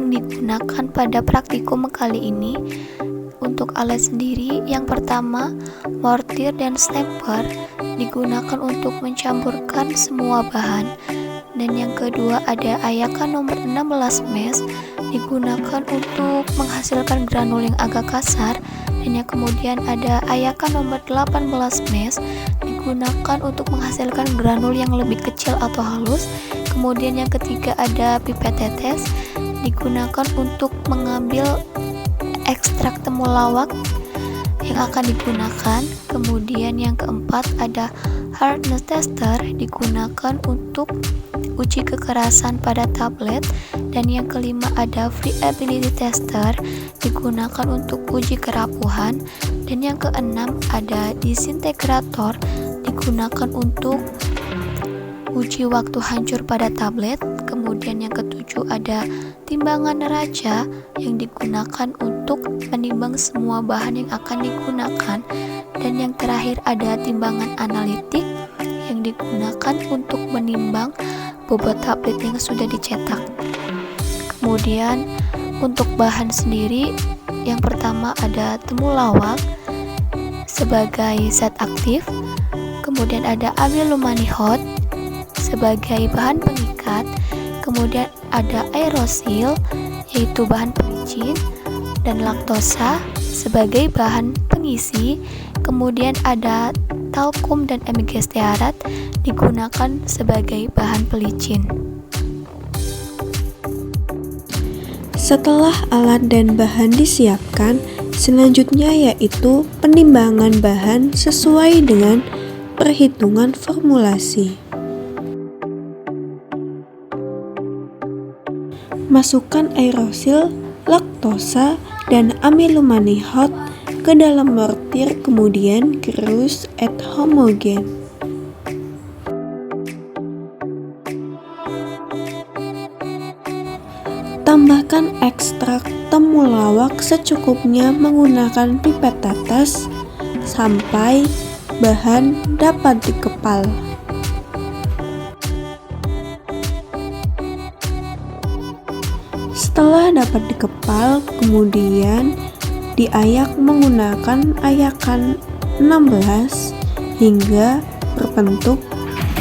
yang digunakan pada praktikum kali ini. Untuk alat sendiri, yang pertama, mortir dan stamper digunakan untuk mencampurkan semua bahan. Dan yang kedua ada ayakan nomor 16 mesh digunakan untuk menghasilkan granul yang agak kasar. Dan yang kemudian ada ayakan nomor 18 mesh digunakan untuk menghasilkan granul yang lebih kecil atau halus. Kemudian yang ketiga ada pipet tetes digunakan untuk mengambil ekstrak temulawak yang akan digunakan. Kemudian yang keempat ada hardness tester digunakan untuk uji kekerasan pada tablet. Dan yang kelima ada friability tester digunakan untuk uji kerapuhan. Dan yang keenam ada disintegrator digunakan untuk uji waktu hancur pada tablet. Kemudian yang ketujuh ada timbangan neraca yang digunakan untuk menimbang semua bahan yang akan digunakan. Dan yang terakhir ada timbangan analitik yang digunakan untuk menimbang bobot tablet yang sudah dicetak. Kemudian untuk bahan sendiri, yang pertama ada temulawak sebagai zat aktif, kemudian ada amylomanihot sebagai bahan pengikat, kemudian ada aerosil yaitu bahan pelicin, dan laktosa sebagai bahan pengisi, kemudian ada talkum dan mg stearat digunakan sebagai bahan pelicin. Setelah alat dan bahan disiapkan, selanjutnya yaitu penimbangan bahan sesuai dengan perhitungan formulasi. Masukkan aerosil, laktosa, dan amylomanihot ke dalam mortir, kemudian gerus et homogen. Tambahkan ekstrak temulawak secukupnya menggunakan pipet tetes sampai bahan dapat dikepal. Setelah dapat dikepal, kemudian diayak menggunakan ayakan 16 hingga berbentuk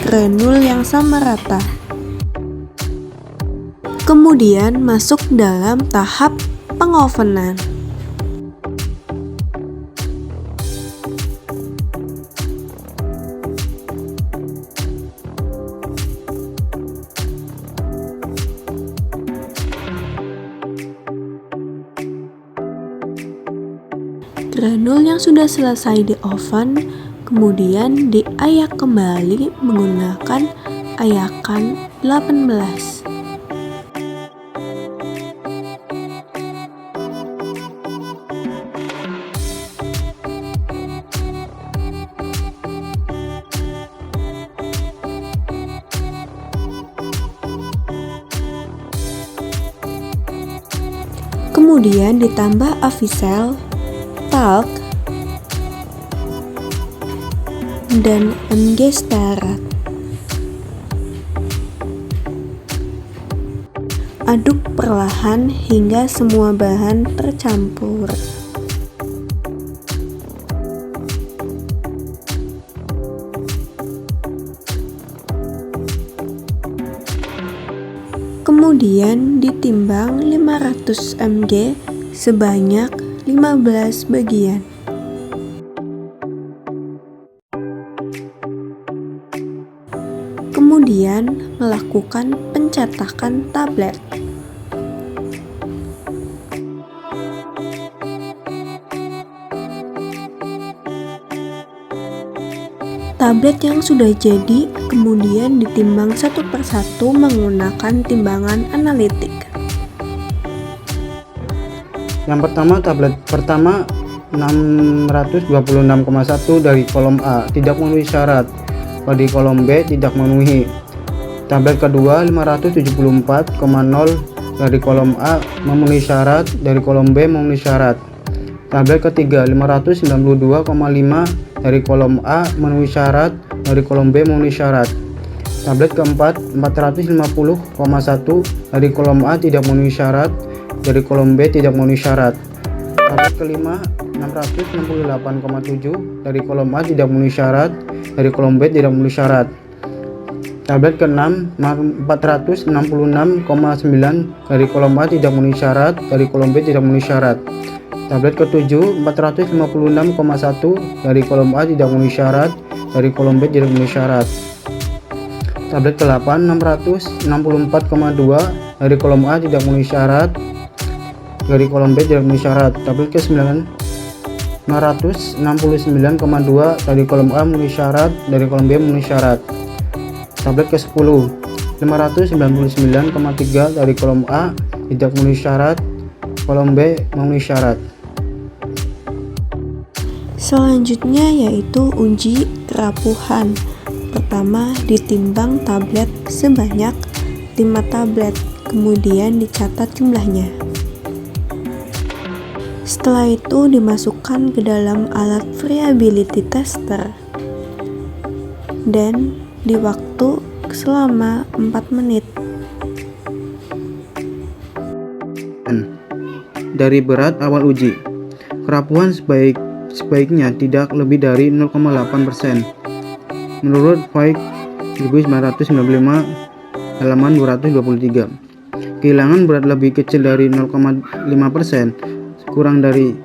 granul yang sama rata. Kemudian masuk dalam tahap pengovenan. Granul yang sudah selesai di oven kemudian diayak kembali menggunakan ayakan 18. Kemudian ditambah avisel, talc, dan mg stearat. Aduk perlahan hingga semua bahan tercampur. Kemudian ditimbang 500 mg sebanyak 15 bagian. Kemudian melakukan pencetakan tablet. Tablet yang sudah jadi kemudian ditimbang satu persatu menggunakan timbangan analitik. Yang pertama, tablet pertama 626,1 dari kolom A tidak memenuhi syarat. Di kolom B tidak memenuhi. Tablet kedua 574,0 dari kolom A memenuhi syarat, dari kolom B memenuhi syarat. Tablet ketiga 592,5 dari kolom A memenuhi syarat, dari kolom B memenuhi syarat. Tablet keempat 450,1 dari kolom A tidak memenuhi syarat, dari kolom B tidak memenuhi syarat. Tablet kelima 668,7 dari kolom A tidak memenuhi syarat, dari kolom B tidak memenuhi syarat. Tablet ke-6 466,9 dari kolom A tidak memenuhi syarat, dari kolom B tidak memenuhi syarat. Tablet ke-7 456,1 dari kolom A tidak memenuhi syarat, dari kolom B tidak memenuhi syarat. Tablet ke-8 664,2 dari kolom A tidak memenuhi syarat, dari kolom B tidak memenuhi syarat. Tablet ke-9 569,2 dari kolom A memenuhi syarat, dari kolom B memenuhi syarat. Tablet ke-10 599,3 dari kolom A tidak memenuhi syarat, kolom B memenuhi syarat. Selanjutnya yaitu uji kerapuhan. Pertama, ditimbang tablet sebanyak 5 tablet, kemudian dicatat jumlahnya. Setelah itu dimasukkan ke dalam alat variability tester dan di waktu selama 4 menit. Dari berat awal uji, kerapuhan sebaiknya tidak lebih dari 0,8%. Menurut Voigt 1995 halaman 223. Kehilangan berat lebih kecil dari 0,5%, kurang dari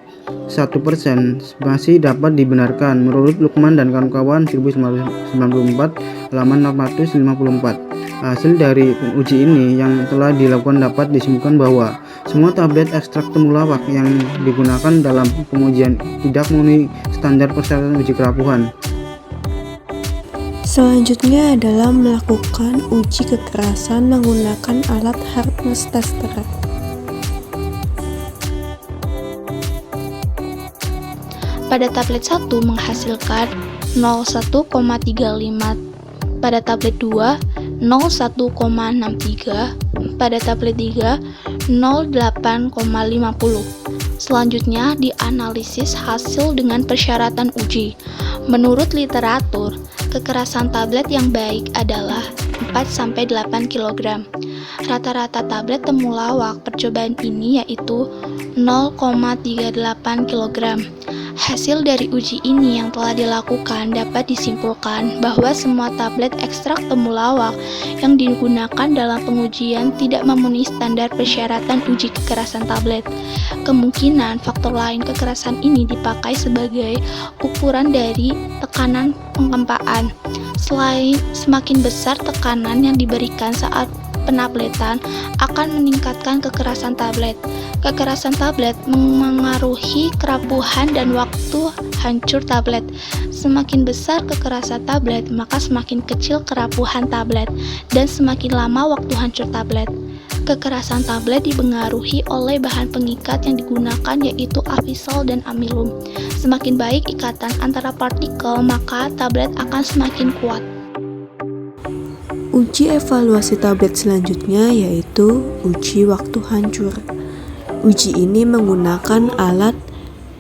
1% masih dapat dibenarkan menurut Lukman dan kawan-kawan 1994 halaman 454. Hasil dari uji ini yang telah dilakukan dapat disimpulkan bahwa semua tablet ekstrak temulawak yang digunakan dalam pengujian tidak memenuhi standar persyaratan uji kerapuhan. Selanjutnya adalah melakukan uji kekerasan menggunakan alat hardness tester. Pada tablet 1 menghasilkan 01,35, pada tablet 2 01,63, pada tablet 3 08,50. Selanjutnya dianalisis hasil dengan persyaratan uji. Menurut literatur, kekerasan tablet yang baik adalah 4-8 kg. Rata-rata tablet temulawak percobaan ini yaitu 0,38 kg. Hasil dari uji ini yang telah dilakukan dapat disimpulkan bahwa semua tablet ekstrak temulawak yang digunakan dalam pengujian tidak memenuhi standar persyaratan uji kekerasan tablet. Kemungkinan faktor lain kekerasan ini dipakai sebagai ukuran dari tekanan penggempaan. Semakin besar tekanan yang diberikan saat penabletan akan meningkatkan kekerasan tablet. Kekerasan tablet mengaruhi kerapuhan dan waktu hancur tablet. Semakin besar kekerasan tablet, maka semakin kecil kerapuhan tablet dan semakin lama waktu hancur tablet. Kekerasan tablet dipengaruhi oleh bahan pengikat yang digunakan yaitu avisol dan amilum. Semakin baik ikatan antara partikel, maka tablet akan semakin kuat. Uji evaluasi tablet selanjutnya yaitu uji waktu hancur. Uji ini menggunakan alat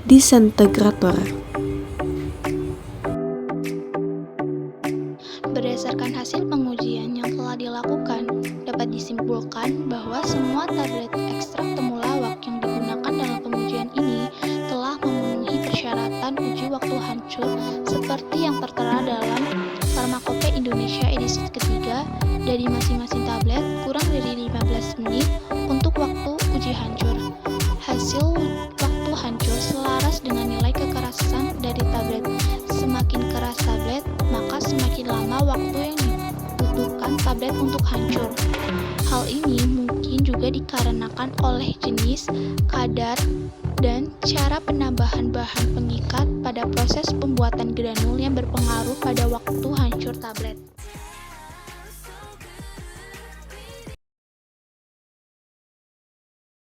disintegrator. Berdasarkan hasil pengujian yang telah dilakukan, dapat disimpulkan bahwa semua tablet ekstrak temulawak yang digunakan dalam pengujian ini telah memenuhi persyaratan uji waktu hancur seperti yang tertera dalam Farmakope Indonesia edisi ketiga. Dari masing-masing tablet kurang dari 15 menit untuk waktu uji hancur. Hasil waktu hancur selaras dengan nilai kekerasan dari tablet. Semakin keras tablet, maka semakin lama waktu yang dibutuhkan tablet untuk hancur. Hal ini mungkin juga dikarenakan oleh jenis, kadar, dan cara penambahan bahan pengikat pada proses pembuatan granul yang berpengaruh pada waktu hancur tablet.